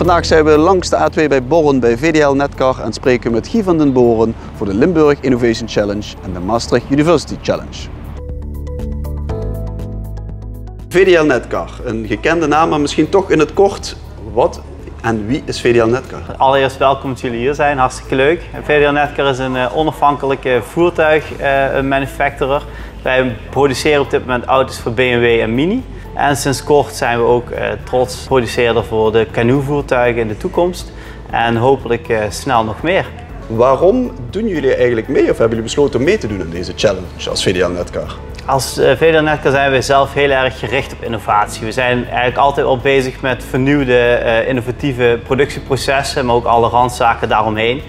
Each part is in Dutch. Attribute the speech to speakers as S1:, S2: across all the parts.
S1: Vandaag zijn we langs de A2 bij Borren bij VDL Netcar en spreken met Guy van den Boren voor de Limburg Innovation Challenge en de Maastricht University Challenge. VDL Netcar, een gekende naam, maar misschien toch in het kort, wat en wie is VDL Netcar?
S2: Allereerst welkom dat jullie hier zijn, hartstikke leuk. VDL Netcar is een onafhankelijke voertuigmanufacturer. Wij produceren op dit moment auto's voor BMW en Mini. En sinds kort zijn we ook trots produceerder voor de canoevoertuigen in de toekomst. En hopelijk snel nog meer.
S1: Waarom doen jullie eigenlijk mee of hebben jullie besloten om mee te doen in deze challenge als VDL Netcar?
S2: Als VDL Netcar zijn we zelf heel erg gericht op innovatie. We zijn eigenlijk altijd al bezig met vernieuwde, innovatieve productieprocessen, maar ook alle randzaken daaromheen.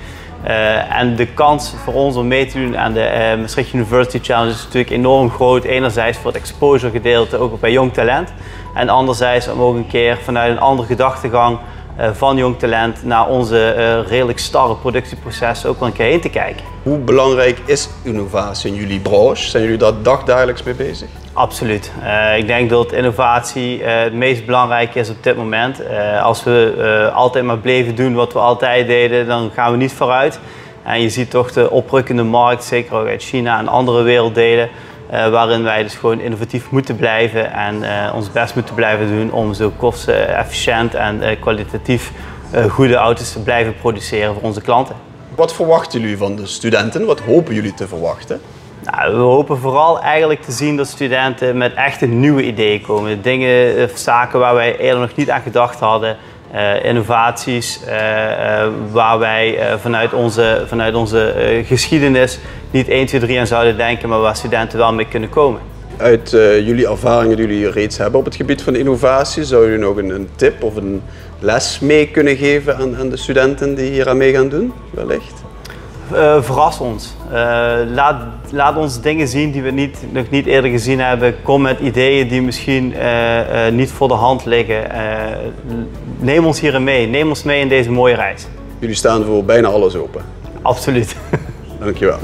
S2: En de kans voor ons om mee te doen aan de Maastricht University Challenge is natuurlijk enorm groot. Enerzijds voor het exposure gedeelte, ook bij jong talent. En anderzijds om ook een keer vanuit een andere gedachtegang van jong talent naar onze redelijk starre productieprocessen ook wel een keer heen te kijken.
S1: Hoe belangrijk is innovatie in jullie branche? Zijn jullie daar dagdagelijks mee bezig?
S2: Absoluut. Ik denk dat innovatie het meest belangrijke is op dit moment. Als we altijd maar bleven doen wat we altijd deden, dan gaan we niet vooruit. En je ziet toch de oprukkende markt, zeker ook uit China en andere werelddelen, waarin wij dus gewoon innovatief moeten blijven en ons best moeten blijven doen om zo kostenefficiënt en kwalitatief goede auto's te blijven produceren voor onze klanten.
S1: Wat verwachten jullie van de studenten? Wat hopen jullie te verwachten?
S2: Nou, we hopen vooral eigenlijk te zien dat studenten met echte nieuwe ideeën komen. Dingen, zaken waar wij eerder nog niet aan gedacht hadden. Innovaties waar wij vanuit onze geschiedenis niet 1, 2, 3 aan zouden denken, maar waar studenten wel mee kunnen komen.
S1: Uit jullie ervaringen die jullie reeds hebben op het gebied van innovatie, zou je nog een tip of een les mee kunnen geven aan de studenten die hier aan mee gaan doen, wellicht?
S2: Verras ons. Laat ons dingen zien die we nog niet eerder gezien hebben. Kom met ideeën die misschien niet voor de hand liggen. Neem ons hierin mee. Neem ons mee in deze mooie reis.
S1: Jullie staan voor bijna alles open.
S2: Absoluut.
S1: Dankjewel.